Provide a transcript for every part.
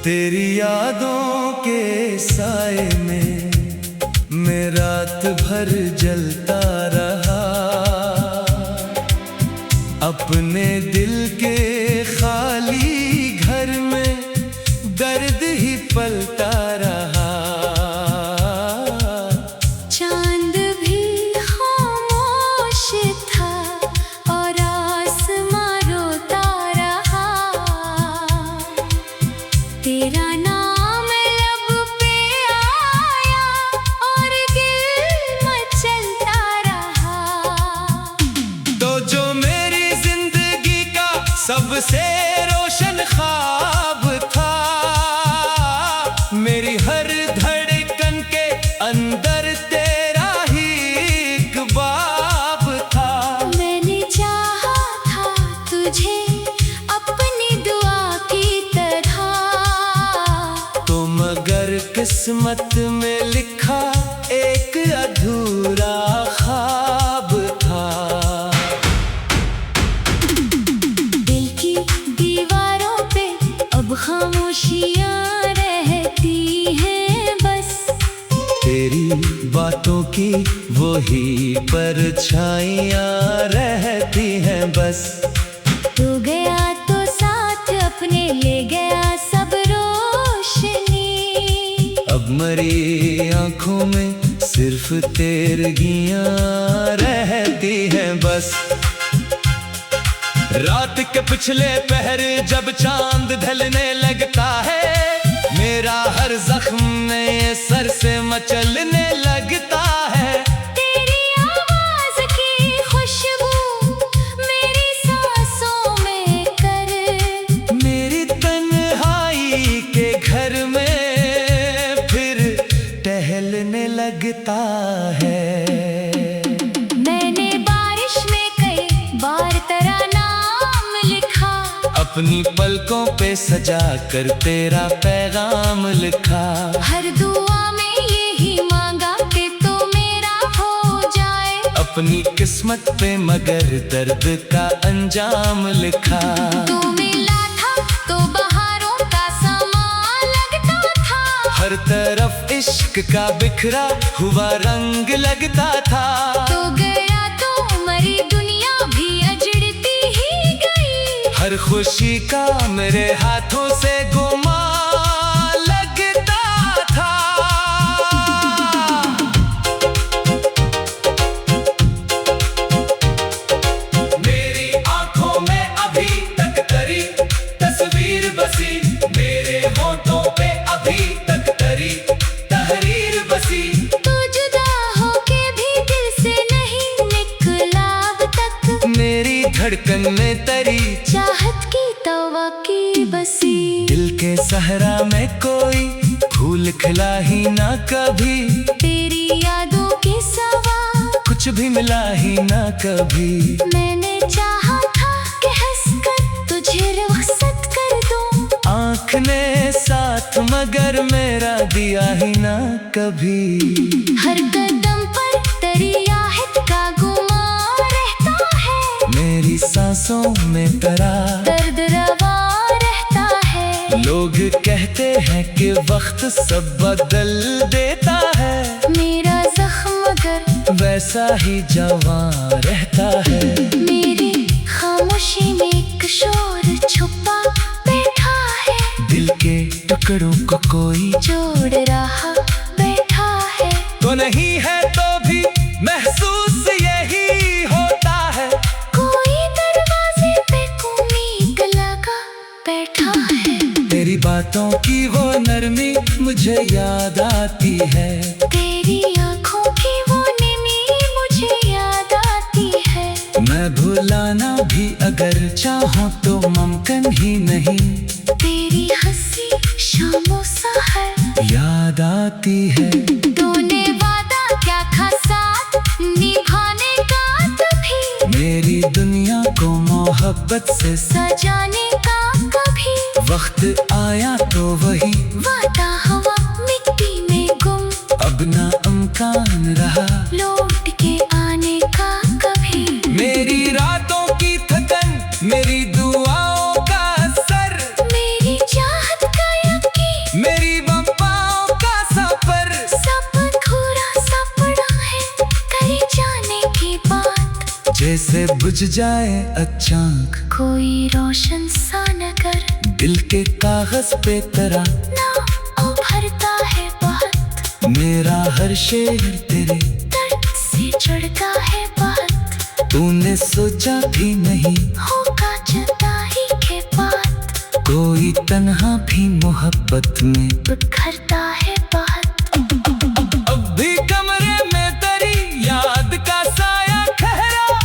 तेरी यादों के साए में मैं रात भर जलता रहा, अपने दिल के खाली घर में दर्द ही पलता रहा। चांद भी खामोश था और आसमां रोता रहा, तेरा नाम लब पे आया और दिल मचलता रहा। तो जो मेरी जिंदगी का सबसे रोशन ख्वाब था, मेरी हर धड़कन के अंदर तेरा ही एक बाब था। मैंने चाहा था तुझे अपनी दुआ की तरह, तो मगर किस्मत में लिखा एक अधूरा ख्वाब था। दिल की दीवारों पे अब खामोशियां रहती हैं बस, तेरी बातों की वही परछाइयां रहती हैं बस। तू गया तो साथ अपने ले गया सब रोशनी, अब मरी आंखों में सिर्फ तेरगियां रहती हैं बस। रात के पिछले पहर जब चांद ढलने लगता है, मेरा हर जख्म नए सर से मचलने लगता है। तेरी आवाज की खुशबू मेरी सांसों में कर, मेरी तन्हाई के घर में फिर टहलने लगता है। मैंने बारिश में कई बार तेरा नाम लिखा, अपनी पलकों पे सजा कर तेरा पैगाम लिखा। हर दुआ में यही मांगा कि तू मेरा हो जाए, अपनी किस्मत पे मगर दर्द का अंजाम लिखा। तू मिला था तो बहारों का समा लगता था, हर तरफ इश्क का बिखरा हुआ रंग लगता था। तो गया तो मरी दुनिया भी अजड़ती ही गई, हर खुशी का मेरे हाथों से गुमा लगता था। मेरी आंखों में अभी तक तेरी तस्वीर बसी, मेरे होठों पे अभी तक तेरी तहरीर बसी। तू जुदा होके भी दिल से नहीं निकला अब तक, मेरी धड़कन में तेरी चाहत की तवा की बसी। दिल के सहरा में कोई फूल खिला ही ना कभी, तेरी यादों के सवा कुछ भी मिला ही ना कभी। मैंने चाहा था कि हंसकर तुझे रुखसत कर दूं, आँख ने साथ मगर मेरा दिया ही ना कभी। हर कदम पर तेरी आहट का गुमा रहता है, मेरी सांसों में तेरा दर्द रवा रहता है। लोग कहते हैं कि वक्त सब बदल देता है, मेरा जख्म मगर वैसा ही जवां रहता है। मेरी खामोशी में एक शोर छुपा बैठा है, दिल के टुकड़ों को कोई जोड़ रहा बैठा है। तो नहीं है तो भी महसूस यही होता है, कोई दरवाजे पे उम्मीद लगा बैठा है। तेरी बातों की वो नरमी मुझे याद आती है, तेरी आंखों की वो निमी मुझे याद आती है। मैं भुलाना भी अगर चाहूं तो मुमकिन ही नहीं, तेरी हंसी शामों सा है याद आती है। तूने वादा क्या था साथ निभाने का तभी, मेरी दुनिया को मोहब्बत से सजाने का कभी। वक्त आया तो वही वादा हुआ मिट्टी में गुम, अब ना इम्कान रहा लौट के आने का कभी। मेरी रातों की थकन, मेरी दुआओं का असर, मेरी चाहत का यकीन अंधेरे से बुझ जाए अचानक, कोई रोशन सा नगर दिल के कागज पे तेरा ना उभरता है बहुत, मेरा हर शेर तेरे दर्द से जुड़ता है बहुत। तूने सोचा भी नहीं होगा जुदा ही के बाद, कोई तन्हा भी मोहब्बत में बिखरता है बहुत। अब भी कमरे में तेरी याद का साया ठहरा,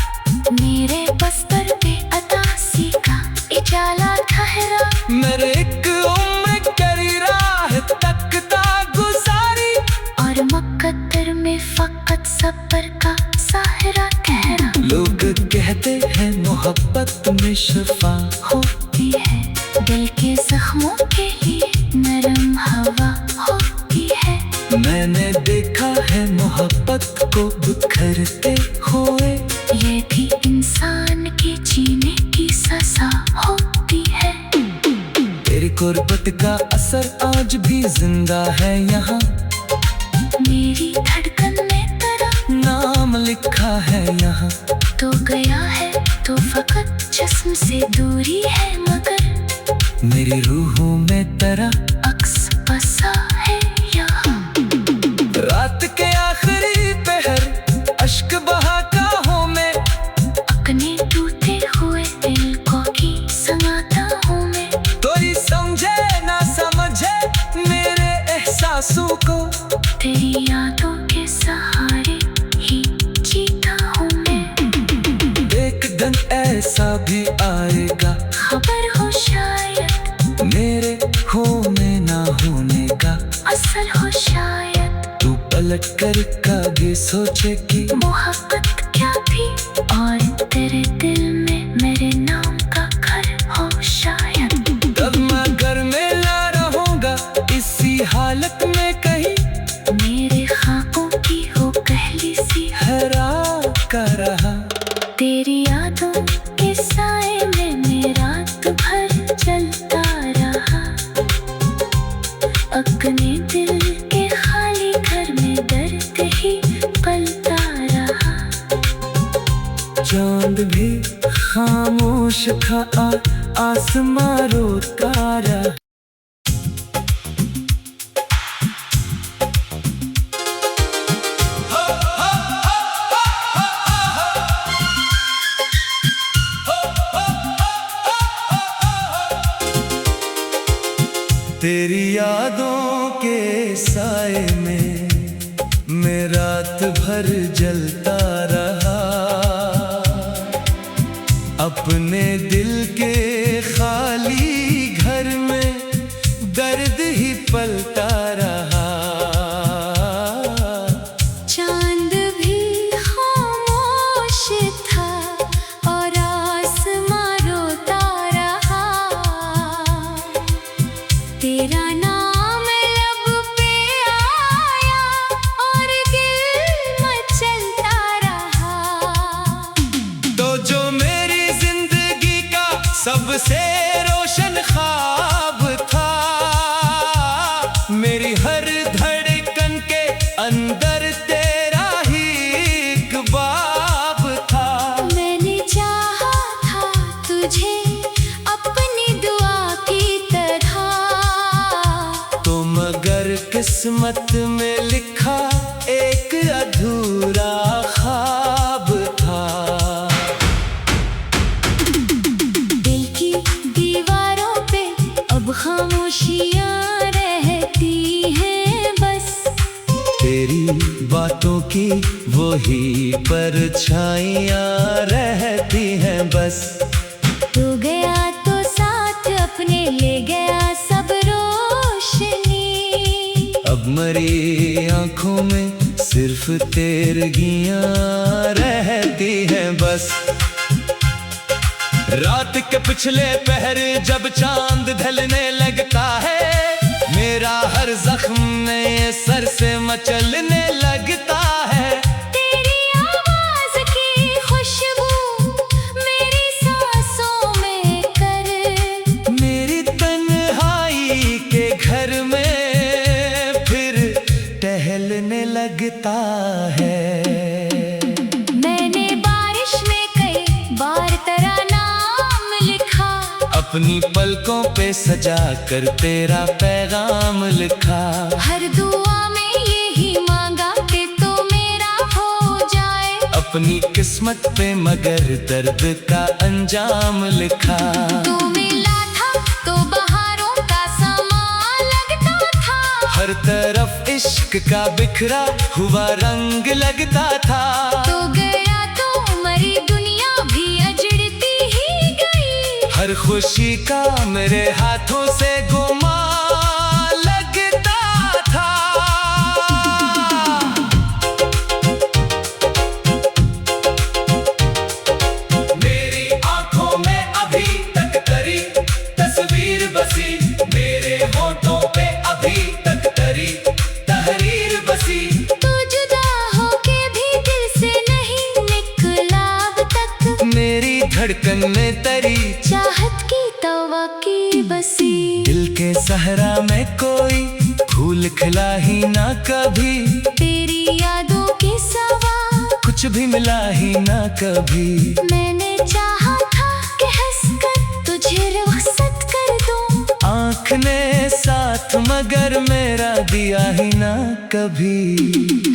मेरे बस्तर पे अतासी का इजाला ठहरा। मेरे एक उम्र करी राह तकता गुजारी, और मुकद्दर में फकत सब्र का सहारा ठहरा। लोग कहते हैं मोहब्बत में शिफा होती है दिल के जख्मों के लिए नरम हवा होती है। मैंने देखा है मोहब्बत को बिखरते हुए, ये भी इंसान के जीने की सजा होती है। तेरी गुर्बत का असर आज भी जिंदा है यहाँ, मेरी धड़कन में तेरा नाम लिखा है यहाँ। तो गया है तो फकत जिस्म से दूरी है, मगर मेरी रूहों में तेरा अक्स बसा है यहाँ। रात के आखिरी पहर अश्क बहाता में, अपने टूटे हुए दिल को की संगाता हूँ मैं। तोरी समझे ना समझे मेरे एहसासों को, तेरी यादों के सहारे ही जीता हूँ मैं। एक दिन ऐसा भी आएगा, खबर हो शायद मेरे होने ना होने का, असल हो शायद तू पलट कर कभी सोचे कि मोहब्बत क्या थी, और तेरे दिल में मेरे नाम का घर हो शायद। तब मैं घर में ला रहूंगा इसी हालत में कहीं, मेरे ख्वाबों की हो पहली सी हरा कर रहा। तेरी यादों के साए में मेरा रात भर चलता रहा, अपने दिल के खाली घर में दर्द ही पलता रहा। चांद भी खामोश था, आसमां रोता रहा। तेरी यादों के साए में मैं रात भर जलता रहा, अपने दिल के खाली घर में दर्द ही पलता रहा। चांद भी खामोश था और आसमां रोता रहा, तेरा नाम लब पे आया और दिल मचलता रहा। तो जो मेरी जिंदगी का सबसे रोशन ख्वाब था, मेरी हर धड़कन के अंदर तेरा ही एक बाब था। मैंने चाहा था तुझे अपनी दुआ की तरह, तो मगर किस्मत में लिखा एक अधूरा ख्वाब था। दिल की दीवारों पे अब खामोशियाँ रहती हैं बस, तेरी बातों की वही परछाइयाँ रहती हैं बस। तू गया तो साथ अपने ले गया सब रोशनी, अब मरी आंखों में सिर्फ तेरगियाँ रहती हैं बस। रात के पिछले पहर जब चांद ढलने लगता है, मेरा हर जख्म नए सर से मचलने लगता है। तेरी आवाज की खुशबू मेरी सांसों में कर, मेरी तन्हाई के घर में फिर टहलने लगता है। मैंने बारिश में अपनी पलकों पे सजा कर तेरा पैगाम लिखा। हर दुआ में यही मांगा कि तो मेरा हो जाए, अपनी किस्मत पे मगर दर्द का अंजाम लिखा। तू मिला था तो बहारों का समा लगता था, हर तरफ इश्क का बिखरा हुआ रंग लगता था। तो गया तो मरी दुनिया भी अजड़ती ही गई, हर खुशी का मेरे हाथों से गुमा लगता था। मेरी आंखों में अभी तक तेरी तस्वीर बसी, मेरे होठों पे अभी तक तेरी तहरीर बसी। तू जुदा होके भी दिल से नहीं निकला अब तक, मेरी धड़कन में तेरी चाहत की तवक्की बसी। दिल के सहरा में कोई फूल खिला ही ना कभी, तेरी यादों के सवा कुछ भी मिला ही ना कभी। मैंने चाहा था कि हंसकर तुझे रुखसत कर दूं, आँख ने साथ मगर मेरा दिया ही ना कभी।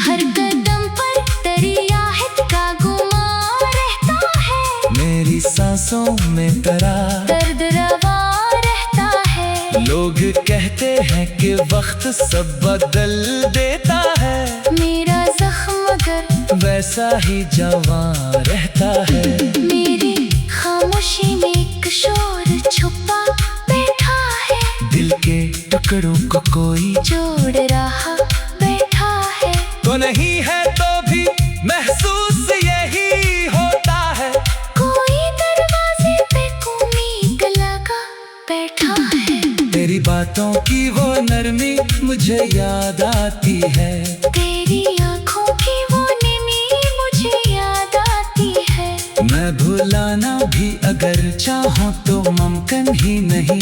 हर कदम पर तेरी आहट का गुमान रहता है, मेरी सांसों में तेरा दर्द रवा रहता है। लोग कहते हैं कि वक्त सब बदल देता है, मेरा जख्म मगर वैसा ही जवां रहता है। मेरी खामोशी में एक शोर छुपा बैठा है, दिल के टुकड़ों को कोई जोड़ रहा बैठा है। तो नहीं है तो भी महसूस यही होता है, कोई दरवाजे पे उम्मीद लगा बैठा है। तेरी बातों की वो नरमी मुझे याद आती है, तेरी आंखों की वो निमी मुझे याद आती है। मैं भुलाना भी अगर चाहूँ तो मुमकिन ही नहीं,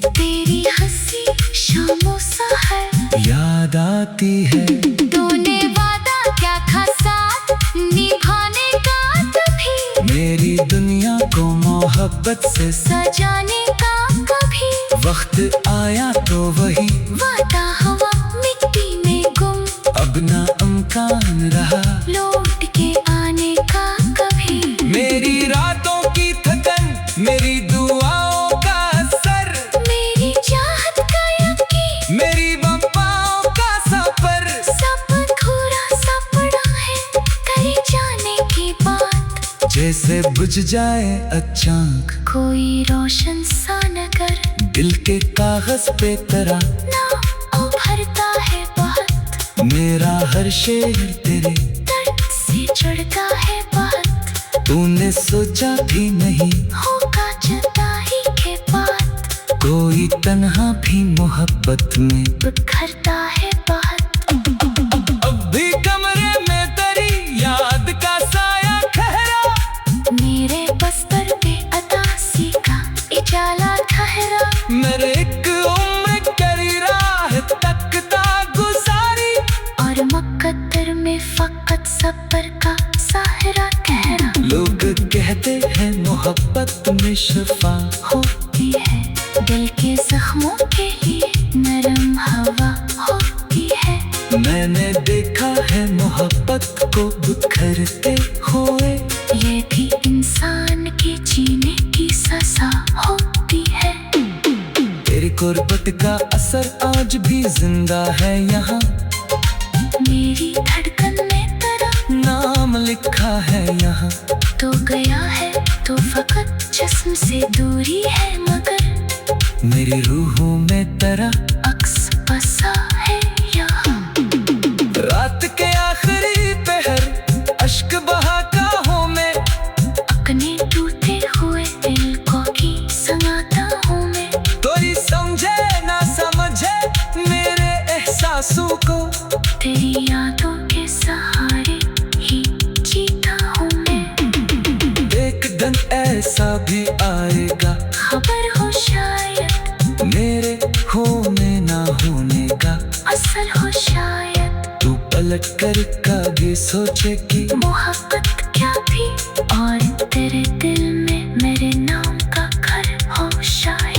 तेरी हंसी शामों सा है याद आती है। तूने वादा क्या था साथ निभाने का तभी, मेरी दुनिया को मोहब्बत से सजाने का कभी। वक्त आया तो वही वादा हवा मिट्टी में गुम, अब ना इम्कान रहा लौट के आने का कभी। मेरी रातों की थकन, मेरी दुआओं का असर, मेरी चाहत का यकीन, मेरी वफाओं का सफर, सब अधूरा सा पड़ा है करे जाने की बात। जैसे बुझ जाए अचानक कोई रोशन सा नगर, दिल के कागज पे तेरा नाम उभरता है बहुत। मेरा हर शेर तेरे दर्द से जुड़ता है बहुत, तूने सोचा भी नहीं होगा जुदाई के बाद। कोई तन्हा भी मोहब्बत में बिखरता है बहुत। अब भी कमरे में तेरी याद का साया ठहरा, मेरे बस्तर पे अतासी का इजाला ठहरा। मेरे एक उम्र करी राह तकता गुजारी, और मुकद्दर में फकत सब्र का साहरा ठहरा। लोग कहते हैं मोहब्बत में शिफा होती है दिल के जख्मों के लिए नरम हवा होती है। मैंने देखा है मोहब्बत को बिखरते हुए, ये भी इंसान के जीने की सजा होती है। तेरी गुर्बत का असर आज भी जिंदा है यहाँ, मेरी धड़कन में तेरा नाम लिखा है यहाँ। तो गया है तो फकत जिस्म से दूरी है मगर, मेरी रूहों में तेरा अक्स बसा है यहाँ। रात के आखिरी पहर अश्क बहाता हूँ मैं, अपने टूटे हुए दिल को की संगाता हूँ मैं। तोरी समझे ना समझे मेरे एहसासों को, तेरी यादों के सहारे ही जीता हूँ मैं। एक दिन ऐसा भी आएगा, खबर हो शायद मेरे होने ना होने का असर हो शायद, तू पलट कर कभी सोचे कि मोहब्बत क्या थी और तेरे दिल में मेरे नाम का घर हो शायद।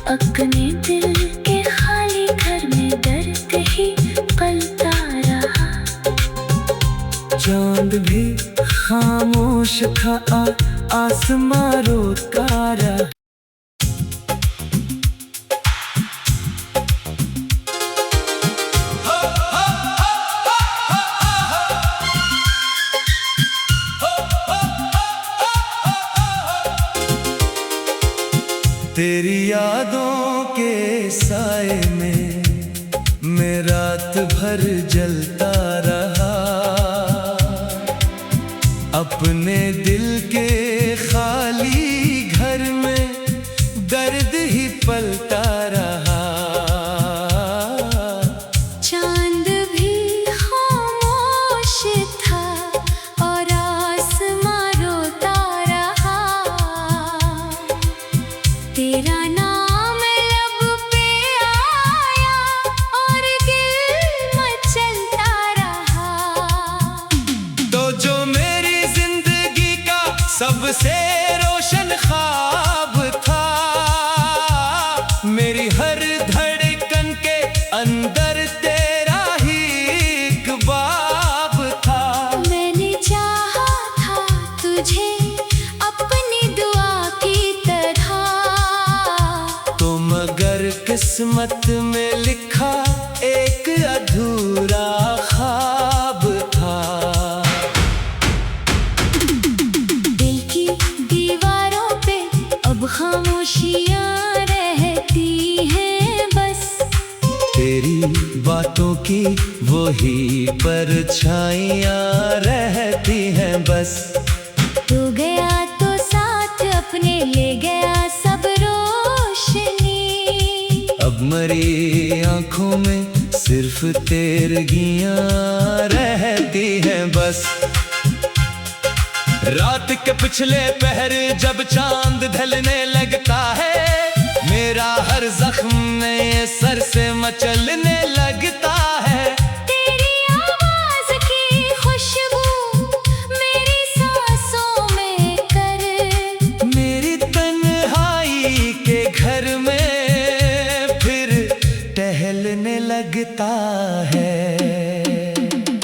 अपने दिल के खाली घर में दर्द ही पलता रहा। चांद भी खामोश था, आसमां रोता रहा। तेरी यादों के साए में मैं रात भर जलता रहा। अपने दिल के खाली घर में दर्द ही पलता रहा। चांद भी खामोश था और आसमां रोता रहा। तेरा नाम लब पे आया और दिल मचलता रहा। तो जो मेरी जिंदगी का सबसे रोशन ख्वाब था, मेरी हर धड़कन के अंदर तेरा ही एक बाब था। मैंने चाहा था तुझे अपनी दुआ की तरह, तो मगर किस्मत में लिखा एक अधूरा ख्वाब था। दिल की दीवारों पे अब खामोशियां रहती हैं बस। तेरी बातों की वही परछाइयां रहती हैं बस। तू गया तो साथ अपने ले गया सब रोशनी। अब मरी आंखों में सिर्फ तेरगियां रहती हैं बस। रात के पिछले पहर जब चांद ढलने लगता है, मेरा हर जख्म नए सर से मचलने लगता है। तेरी आवाज की खुशबू मेरी सांसों में कर, मेरी तन्हाई के घर में फिर टहलने लगता है।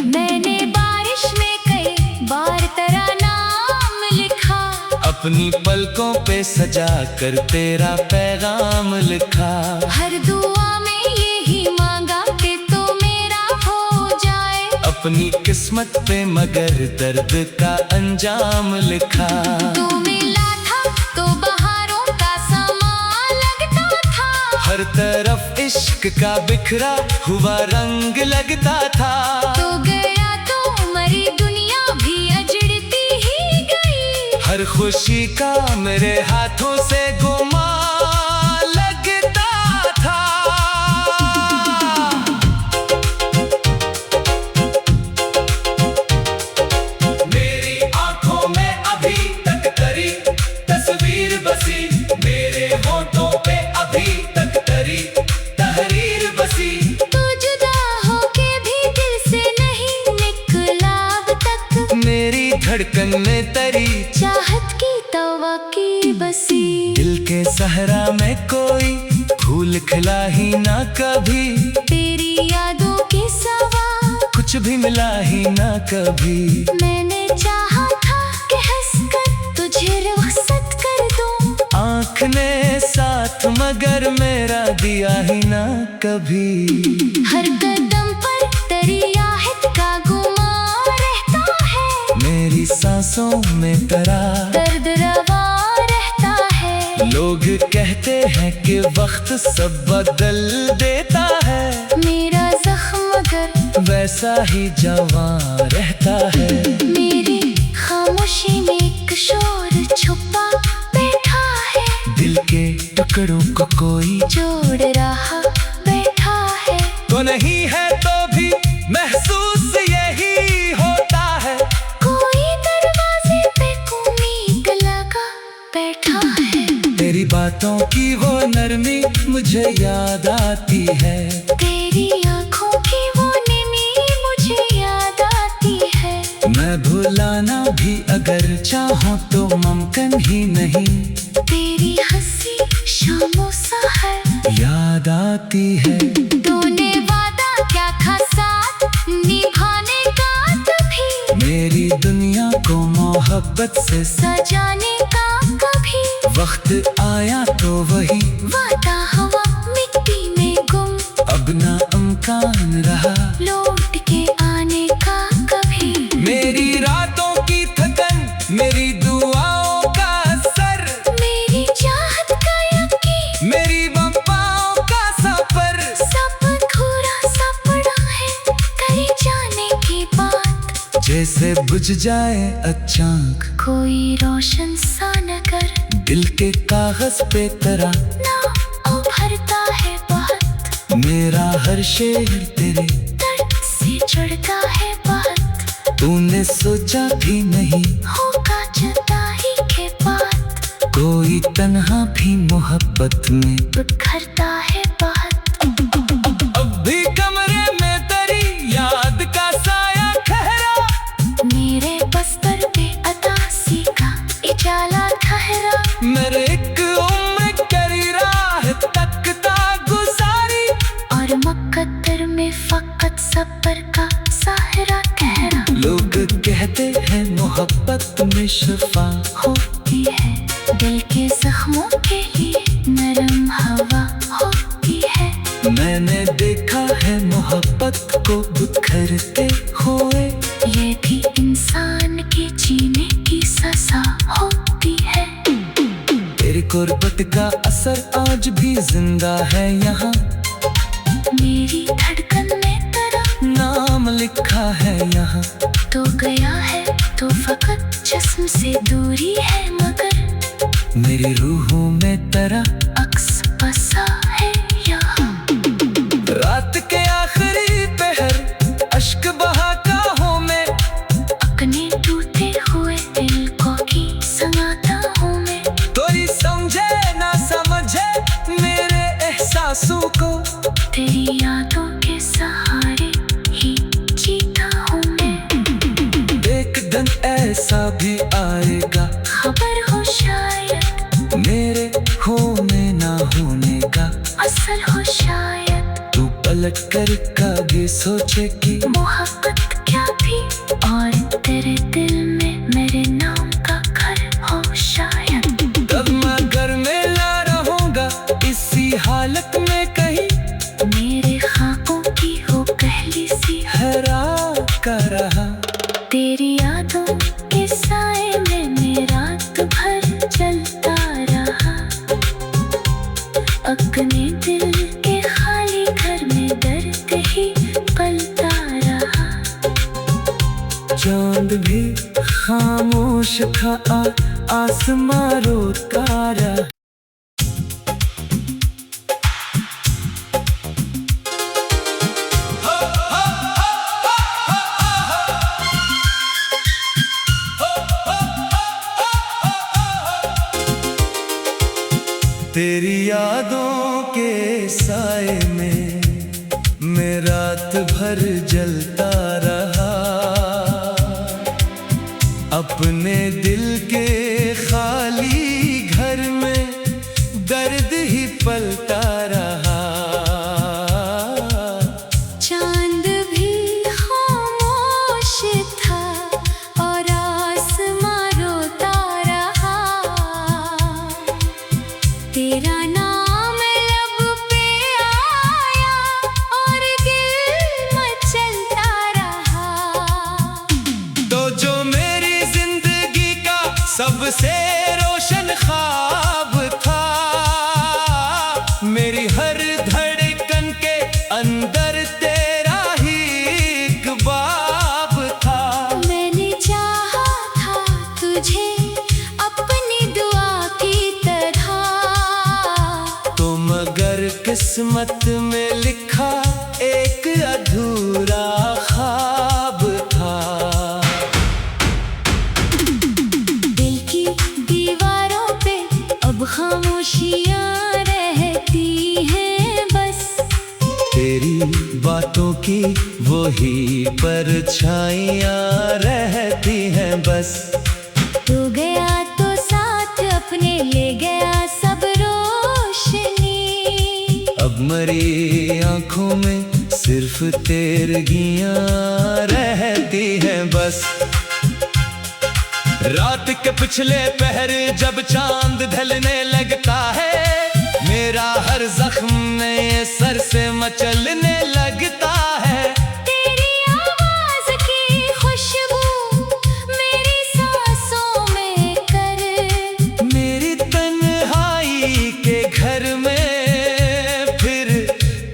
मैंने बारिश में कई बार तेरा नाम लिखा। अपनी पलकों पे सजा कर तेरा पैगाम लिखा। हर दुआ में यही मांगा कि तू मेरा हो जाए। अपनी किस्मत पे मगर दर्द का अंजाम लिखा। तू मिला था तो बहारों का समा लगता था। हर तरफ इश्क का बिखरा हुआ रंग लगता था। तू गया तो मरी दुनिया भी अजड़ती ही गई। हर खुशी का मेरे हाथों से गुमा लगता था। मेरी आंखों में अभी तक तेरी तस्वीर बसी। मेरे होठों पे अभी तक तेरी तहरीर बसी। तू जुदा होके भी दिल से नहीं निकला अब तक। मेरी धड़कन में तेरी चाहत की तवक्की बसी। दिल के सहरा में कोई फूल खिला ही ना कभी। तेरी यादों के सवा कुछ भी मिला ही ना कभी। मैंने चाहा था कि हंसकर तुझे रुखसत कर दूं। आँख ने साथ मगर मेरा दिया ही ना कभी। हर कदम पर तेरी आहट का गुमान रहता है। मेरी सांसों में तेरा दर्द रवा रहता है। लोग कहते हैं कि वक्त सब बदल देता है। मेरा जख्म मगर वैसा ही जवां रहता है। मेरी खामोशी में एक शोर छुपा बैठा है। दिल के टुकड़ों को कोई जोड़ रहा बैठा है। तो नहीं है तो भी महसूस यही होता है। कोई दरवाजे पे उम्मीद लगा बैठा है। तेरी बातों की वो नरमी मुझे याद आती है। तेरी आंखों की वो निमी मुझे याद आती है। मैं भुलाना भी अगर चाहूं तो मुमकिन ही नहीं। तेरी हंसी शामों सा है याद आती है। तूने वादा क्या था साथ निभाने का तभी मेरी दुनिया को मोहब्बत से सजाने का कभी वक्त आया तो वही वादा हवा मिट्टी में गुम अब ना अमकान रहा लौट के आने का कभी मेरी रातों की थकन मेरी दुआओं का असर मेरी चाहत का यकीन मेरी वफाओं का सफर सब अधूरा सा पड़ा है कहीं जाने की बात जैसे बुझ जाए अचानक कोई रोशन सा नगर दिल के कागज पे तरह ना उभरता है बहुत मेरा हर शेर तेरे दर्द से चढ़ता है बहुत तूने सोचा भी नहीं होगा जुदाई के बाद कोई तन्हा भी मोहब्बत में बिखरता है बहुत अब भी कमरे में तेरी याद का साया ठहरा मेरे बस्तर पे अतासी का इजाला ठहरा मेरे एक उम्र करी राह तकता गुजारी और मुकद्दर में फकत सब्र का साहरा ठहरा लोग कहते हैं मोहब्बत में शिफा होती है दिल के जख्मों के लिए नरम हवा होती है मैंने देखा है मोहब्बत को बिखरते हुए ये भी इंसान के जीने की सजा होती है तेरी गुर्बत का असर आज भी जिंदा है यहाँ मेरी धड़कन में तेरा नाम लिखा है यहाँ तो गया है तो फकत जिस्म से दूरी है मगर मेरी रूहों में तेरा अक्स बसा है यहाँ रात के आखिरी पहर अश्क बहाता हूँ मैं अपने टूटे हुए दिल को की संगाता हूँ मैं कोई समझे ना समझे मेरे एहसासों को तेरी यादों के सहारे ही जीता हूँ मैं एक दिन ऐसा भी आएगा खबर हो शायद मेरे होने ना होने का असल हो शायद तू पलट कर कभी सोचे कि मोहब्बत क्या थी और तेरे दिल में मेरे नाम का घर हो शायद तब मैं घर में ला रहूंगा इसी हालत में कहीं मेरे ख्वाबों की हो पहली सी हैरान कर रहा तेरी यादों के साए में मेरा रात भर चलता रहा अपने दिल के खाली घर में दर्द ही पलता रहा चांद भी खामोश था आसमां रोता रहा तेरी यादों के साए में मैं रात भर जलता रहा अपने दिल के खाली घर में दर्द ही पलता रहा चांद भी खामोश था और आसमां रोता रहा तेरा नाम लब पे आया और दिल मचलता रहा तो जो मेरी जिंदगी का सबसे रोशन ख्वाब था मेरी हर धड़कन के अंदर तेरा ही एक बाब था मैंने चाहा था तुझे अपनी दुआ की तरह तो मगर किस्मत में लिखा एक अधूरा ख्वाब था दिल की दीवारों पे अब खामोशियां रहती हैं बस तेरी बातों की वही परछाइयां रहती हैं बस तू गया तो साथ अपने ले गया सब रोश मरी आंखों में सिर्फ तेरगियां रहती हैं बस। रात के पिछले पहर जब चांद ढलने लगता है, मेरा हर जख्म नए सर से मचलने लगता है। तेरी आवाज की खुशबू मेरी सांसों में कर, मेरी तन्हाई के घर में फिर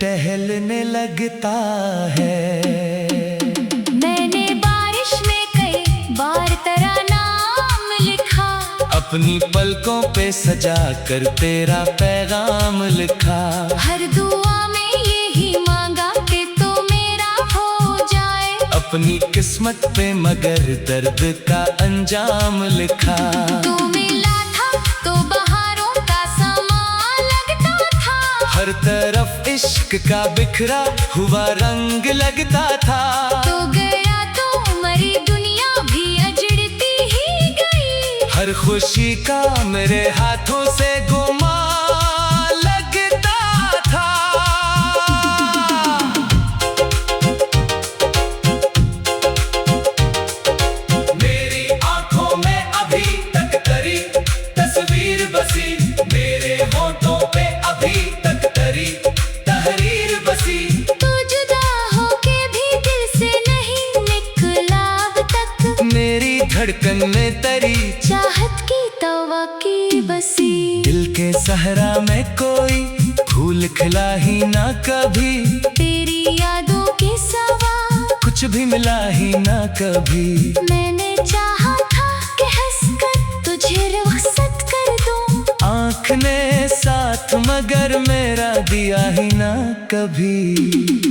टहलने लगता है। मैंने बारिश में कई बार तेरा नाम लिखा, अपनी पलकों पे सजा कर तेरा पैगाम लिखा। हर दुआ में यही मांगा कि तू मेरा हो जाए, अपनी किस्मत पे मगर दर्द का अंजाम लिखा। तू मिला था तो बहारों का समा लगता था, हर तरफ इश्क का बिखरा हुआ रंग लगता था। तू गया तो मरी दुनिया भी अजड़ती ही गई, हर खुशी का मेरे हाथों से गुमा लगता था। मेरी आंखों में अभी तक तेरी तस्वीर बसी, मेरे होठों पे अभी तक तेरी तहरीर बसी। तू जुदा होके भी दिल से नहीं निकला अब तक, मेरी धड़कन में तेरी चाहत की तवक्की बसी। दिल के सहरा में कोई फूल खिला ही ना कभी, तेरी यादों के सवा कुछ भी मिला ही ना कभी। मैंने चाहा था कि हंसकर तुझे रुखसत कर दूं, आँख ने साथ मगर मेरा दिया ही ना कभी।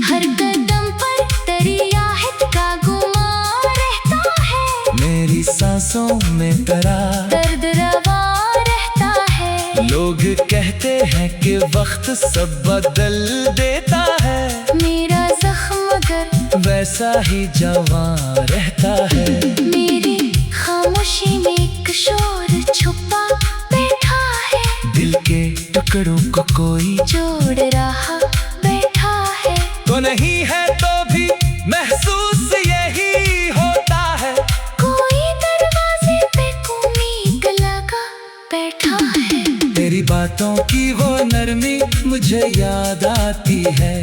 हर कदम पर तेरी आहट का गुमान रहता है, मेरी सांसों में तेरा दर्द रवा रहता है। लोग कहते हैं कि वक्त सब बदल देता है, मेरा जख्म मगर वैसा ही जवां रहता है। मेरी खामोशी में एक शोर छुपा बैठा है, दिल के टुकड़ों को कोई जोड़ रहा बैठा है। तो नहीं है तो भी महसूस यही होता है, कोई दरवाजे पे उम्मीद लगा बैठा है। तेरी बातों की वो नरमी मुझे याद आती है।